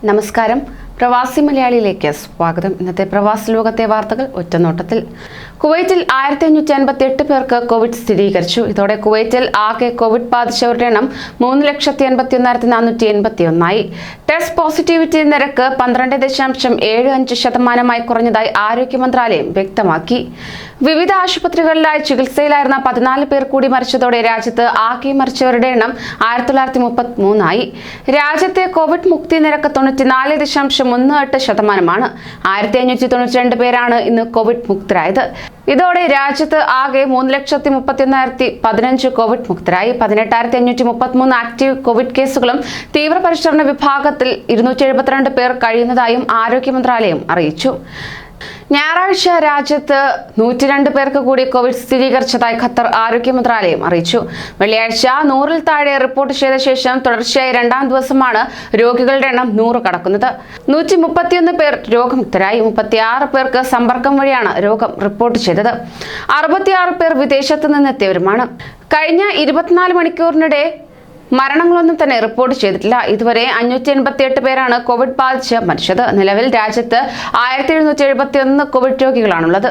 നമസ്കാരം. പ്രവാസി മലയാളിയിലേക്ക് സ്വാഗതം. ഇന്നത്തെ പ്രവാസി ലോകത്തെ വാർത്തകൾ ഒറ്റനോട്ടത്തിൽ. കുവൈറ്റിൽ 1558 പേർക്ക് കോവിഡ് സ്ഥിരീകരിച്ചു. ഇതോടെ കുവൈറ്റിൽ ആകെ കോവിഡ് ബാധിച്ചവരുടെ എണ്ണം 3,81,481 ടെസ്റ്റ് പോസിറ്റിവിറ്റി നിരക്ക് 12.75% കുറഞ്ഞതായി ആരോഗ്യ മന്ത്രാലയം വ്യക്തമാക്കി. വിവിധ ആശുപത്രികളിലായി ചികിത്സയിലായിരുന്ന 14 പേർ കൂടി മരിച്ചതോടെ രാജ്യത്ത് ആകെ മരിച്ചവരുടെ എണ്ണം 1933 രാജ്യത്തെ കോവിഡ് മുക്തി നിരക്ക് 94.18%. 1592 പേരാണ് ഇന്ന് കോവിഡ് മുക്തരായത്. ഇതോടെ രാജ്യത്ത് ആകെ 3,31,015 കോവിഡ് മുക്തരായി. 18,533 ആക്റ്റീവ് കോവിഡ് കേസുകളും തീവ്രപരിചരണ വിഭാഗത്തിൽ 272 പേർ കഴിയുന്നതായും ആരോഗ്യ മന്ത്രാലയം അറിയിച്ചു. ഞായറാഴ്ച രാജ്യത്ത് 102 പേർക്ക് കൂടി കോവിഡ് സ്ഥിരീകരിച്ചതായി ഖത്തർ ആരോഗ്യ മന്ത്രാലയം അറിയിച്ചു. വെള്ളിയാഴ്ച 100-ൽ താഴെ റിപ്പോർട്ട് ചെയ്ത ശേഷം തുടർച്ചയായി രണ്ടാം ദിവസമാണ് രോഗികളുടെ എണ്ണം 100 കടക്കുന്നത്. 131 പേർ രോഗമുക്തരായി. 36 പേർക്ക് സമ്പർക്കം വഴിയാണ് രോഗം റിപ്പോർട്ട് ചെയ്തത്. 66 പേർ വിദേശത്ത് നിന്നെത്തിയവരുമാണ്. കഴിഞ്ഞ 24 മണിക്കൂറിനിടെ മരണങ്ങളൊന്നും തന്നെ റിപ്പോർട്ട് ചെയ്തിട്ടില്ല. ഇതുവരെ 588 പേരാണ് കോവിഡ് ബാധിച്ച് മരിച്ചത്. നിലവിൽ രാജ്യത്ത് 1771 കോവിഡ് രോഗികളാണുള്ളത്.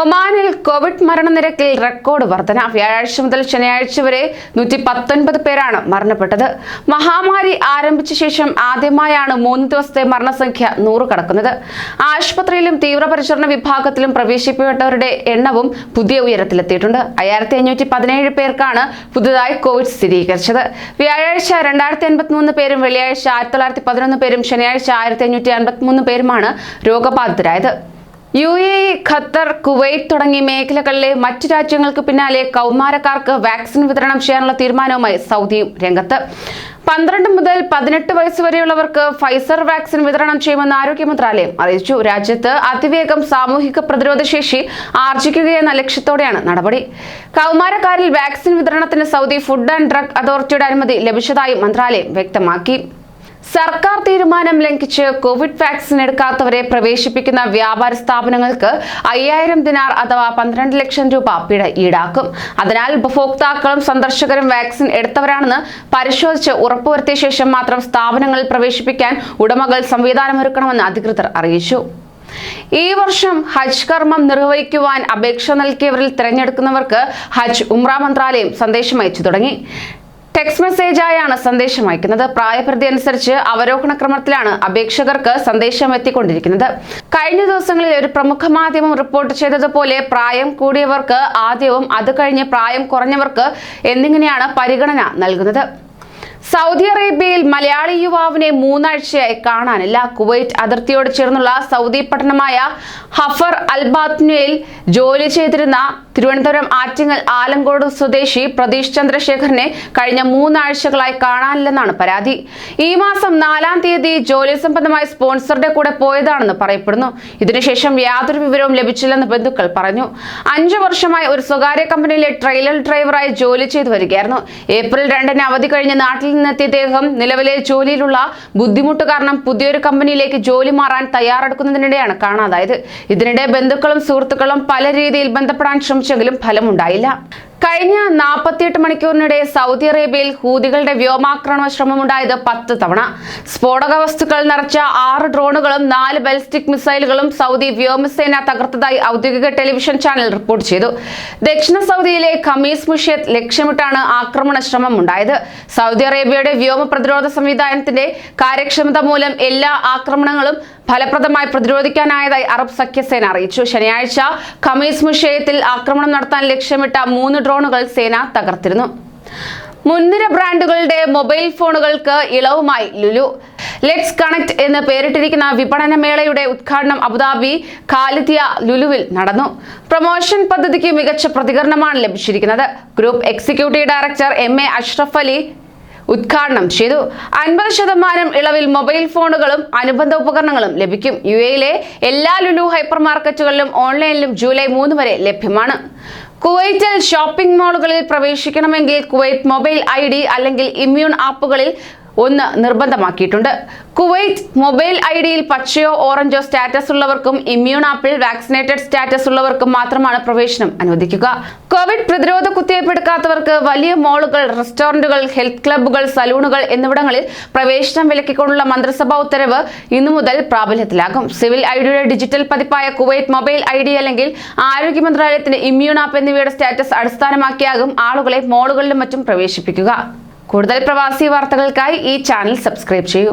ഒമാനിൽ കോവിഡ് മരണനിരക്കിൽ റെക്കോർഡ് വർധന. വ്യാഴാഴ്ച മുതൽ ശനിയാഴ്ച വരെ 119 പേരാണ് മരണപ്പെട്ടത്. മഹാമാരി ആരംഭിച്ച ശേഷം ആദ്യമായാണ് 3 ദിവസത്തെ മരണസംഖ്യ 100 കടക്കുന്നത്. ആശുപത്രിയിലും തീവ്രപരിചരണ വിഭാഗത്തിലും പ്രവേശിപ്പിക്കപ്പെട്ടവരുടെ എണ്ണവും പുതിയ ഉയരത്തിലെത്തിയിട്ടുണ്ട്. 5517 പേർക്കാണ് പുതുതായി കോവിഡ് സ്ഥിരീകരിച്ചത്. വ്യാഴാഴ്ച 2083 പേരും വെള്ളിയാഴ്ച 1911 പേരും ശനിയാഴ്ച 1553 പേരുമാണ് രോഗബാധിതരായത്. UAE, ഖത്തർ, കുവൈറ്റ് തുടങ്ങിയ മേഖലകളിലെ മറ്റു രാജ്യങ്ങൾക്ക് പിന്നാലെ കൗമാരക്കാർക്ക് വാക്സിൻ വിതരണം ചെയ്യാനുള്ള തീരുമാനവുമായി സൗദിയും രംഗത്ത്. 12 മുതൽ 18 വയസ്സ് വരെയുള്ളവർക്ക് ഫൈസർ വാക്സിൻ വിതരണം ചെയ്യുമെന്ന് ആരോഗ്യ മന്ത്രാലയം അറിയിച്ചു. രാജ്യത്ത് അതിവേഗം സാമൂഹിക പ്രതിരോധ ശേഷി ആർജിക്കുകയെന്ന ലക്ഷ്യത്തോടെയാണ് നടപടി. കൗമാരക്കാരിൽ വാക്സിൻ വിതരണത്തിന് സൗദി ഫുഡ് ആൻഡ് ഡ്രഗ് അതോറിറ്റിയുടെ അനുമതി ലഭിച്ചതായി മന്ത്രാലയം വ്യക്തമാക്കി. സർക്കാർ തീരുമാനം ലംഘിച്ച് കോവിഡ് വാക്സിൻ എടുക്കാത്തവരെ പ്രവേശിപ്പിക്കുന്ന വ്യാപാര സ്ഥാപനങ്ങൾക്ക് 5000 ദിനാർ അഥവാ 12 ലക്ഷം രൂപ പിഴ ഈടാക്കും. അതിനാൽ ഉപഭോക്താക്കളും സന്ദർശകരും വാക്സിൻ എടുത്തവരാണെന്ന് പരിശോധിച്ച് ഉറപ്പുവരുത്തിയ ശേഷം മാത്രം സ്ഥാപനങ്ങളിൽ പ്രവേശിപ്പിക്കാൻ ഉടമകൾ സംവിധാനമൊരുക്കണമെന്ന് അധികൃതർ അറിയിച്ചു. ഈ വർഷം ഹജ്ജ് കർമ്മം നിർവഹിക്കുവാൻ അപേക്ഷ നൽകിയവരിൽ തിരഞ്ഞെടുക്കുന്നവർക്ക് ഹജ്ജ് ഉംറ മന്ത്രാലയം സന്ദേശം അയച്ചു തുടങ്ങി. ടെക്സ്റ്റ് മെസ്സേജായാണ് സന്ദേശം അയക്കുന്നത്. പ്രായപരിധി അനുസരിച്ച് അവരോഹണ ക്രമത്തിലാണ് അപേക്ഷകർക്ക് സന്ദേശം എത്തിക്കൊണ്ടിരിക്കുന്നത്. കഴിഞ്ഞ ദിവസങ്ങളിൽ ഒരു പ്രമുഖ മാധ്യമം റിപ്പോർട്ട് ചെയ്തതുപോലെ പ്രായം കൂടിയവർക്ക് ആദ്യവും അത് കഴിഞ്ഞ് പ്രായം കുറഞ്ഞവർക്ക് എന്നിങ്ങനെയാണ് പരിഗണന നൽകുന്നത്. സൗദി അറേബ്യയിൽ മലയാളി യുവാവിനെ 3 ആഴ്ചയായി കാണാനില്ല. കുവൈറ്റ് അതിർത്തിയോട് ചേർന്നുള്ള സൗദി പട്ടണമായ ഹഫർ അൽബാത്നുയിൽ ജോലി ചെയ്തിരുന്ന തിരുവനന്തപുരം ആറ്റിങ്ങൽ ആലങ്കോട് സ്വദേശി പ്രതീഷ് ചന്ദ്രശേഖരനെ കഴിഞ്ഞ 3 ആഴ്ചകളായി കാണാനില്ലെന്നാണ് പരാതി. ഈ മാസം 4-ാം തീയതി ജോലി സംബന്ധമായി സ്പോൺസറുടെ കൂടെ പോയതാണെന്ന് പറയപ്പെടുന്നു. ഇതിനുശേഷം യാതൊരു വിവരവും ലഭിച്ചില്ലെന്ന് ബന്ധുക്കൾ പറഞ്ഞു. 5 വർഷമായി ഒരു സ്വകാര്യ കമ്പനിയിലെ ട്രെയിലർ ഡ്രൈവറായി ജോലി ചെയ്തു വരികയായിരുന്നു. ഏപ്രിൽ 2-ന് അവധി കഴിഞ്ഞ് നാട്ടിൽ നിന്നെത്തിയ ഇദ്ദേഹം നിലവിലെ ജോലിയിലുള്ള ബുദ്ധിമുട്ട് കാരണം പുതിയൊരു കമ്പനിയിലേക്ക് ജോലി മാറാൻ തയ്യാറെടുക്കുന്നതിനിടെയാണ് കാണാതായത്. ഇതിനിടെ ബന്ധുക്കളും സുഹൃത്തുക്കളും പല രീതിയിൽ ബന്ധപ്പെടാൻ ശ്രമിച്ചെങ്കിലും ഫലമുണ്ടായില്ല. കഴിഞ്ഞ 48 മണിക്കൂറിനിടെ സൗദി അറേബ്യയിൽ ഹൂതികളുടെ വ്യോമാക്രമണ ശ്രമമുണ്ടായത് 10 തവണ. സ്ഫോടക വസ്തുക്കൾ നിറച്ച 6 ഡ്രോണുകളും 4 ബാലിസ്റ്റിക് മിസൈലുകളും സൗദി വ്യോമസേന തകർത്തതായി ഔദ്യോഗിക ടെലിവിഷൻ ചാനൽ റിപ്പോർട്ട് ചെയ്തു. ദക്ഷിണ സൗദിയിലെ ഖമീസ് മുഷിയത്ത് ലക്ഷ്യമിട്ടാണ് ആക്രമണ ശ്രമം ഉണ്ടായത്. സൗദി അറേബ്യയുടെ വ്യോമ പ്രതിരോധ സംവിധാനത്തിന്റെ കാര്യക്ഷമത മൂലം എല്ലാ ആക്രമണങ്ങളും ഫലപ്രദമായി പ്രതിരോധിക്കാനായതായി അറബ് സഖ്യസേന അറിയിച്ചു. ശനിയാഴ്ച ഖമീസ് മുഷിയത്തിൽ ആക്രമണം നടത്താൻ ലക്ഷ്യമിട്ട 3 ഡ്രോണുകൾ സേന തകർത്തിരുന്നു. മുൻനിര ബ്രാൻഡുകളുടെ മൊബൈൽ ഫോണുകൾക്ക് ഇളവുമായി ലുലു. ലെറ്റ്സ് കണക്ട് എന്ന് പേരിട്ടിരിക്കുന്ന വിപണന മേളയുടെ ഉദ്ഘാടനം അബുദാബി ഖാലിദിയ ലുലുവിൽ നടന്നു. പ്രൊമോഷൻ പദ്ധതിക്ക് മികച്ച പ്രതികരണമാണ് ലഭിച്ചിരിക്കുന്നത്. Group executive director MA Ashraf Ali ഉദ്ഘാടനം ചെയ്തു. 50% ഇളവിൽ മൊബൈൽ ഫോണുകളും അനുബന്ധ ഉപകരണങ്ങളും ലഭിക്കും. UAE-യിലെ എല്ലാ ലുലു ഹൈപ്പർ മാർക്കറ്റുകളിലും ഓൺലൈനിലും ജൂലൈ 3 വരെ ലഭ്യമാണ്. കുവൈറ്റിൽ ഷോപ്പിംഗ് മാളുകളിൽ പ്രവേശിക്കണമെങ്കിൽ കുവൈറ്റ് മൊബൈൽ ID അല്ലെങ്കിൽ ഇമ്മ്യൂൺ ആപ്പുകളിൽ 1 നിർബന്ധമാക്കിയിട്ടുണ്ട്. കുവൈറ്റ് മൊബൈൽ ഐഡിയിൽ പച്ചയോ ഓറഞ്ചോ സ്റ്റാറ്റസ് ഉള്ളവർക്കും ഇമ്മ്യൂൺ ആപ്പിൽ വാക്സിനേറ്റഡ് സ്റ്റാറ്റസ് ഉള്ളവർക്കും മാത്രമാണ് പ്രവേശനം അനുവദിക്കുക. കോവിഡ് പ്രതിരോധ കുത്തിവയ്പ് എടുക്കാത്തവർക്ക് വലിയ മോളുകൾ, റെസ്റ്റോറന്റുകൾ, ഹെൽത്ത് ക്ലബ്ബുകൾ, സലൂണുകൾ എന്നിവിടങ്ങളിൽ പ്രവേശനം വിലക്കിക്കൊണ്ടുള്ള മന്ത്രിസഭാ ഉത്തരവ് ഇന്നു മുതൽ പ്രാബല്യത്തിലാകും. സിവിൽ ഐഡിയുടെ ഡിജിറ്റൽ പതിപ്പായ കുവൈറ്റ് മൊബൈൽ ഐഡി അല്ലെങ്കിൽ ആരോഗ്യ മന്ത്രാലയത്തിന്റെ ഇമ്മ്യൂൺ ആപ്പ് എന്നിവയുടെ സ്റ്റാറ്റസ് അടിസ്ഥാനമാക്കിയാകും ആളുകളെ മോളുകളിലും മറ്റും പ്രവേശിപ്പിക്കുക. കൂടുതൽ പ്രവാസി വാർത്തകൾക്കായി ഈ ചാനൽ സബ്സ്ക്രൈബ് ചെയ്യൂ.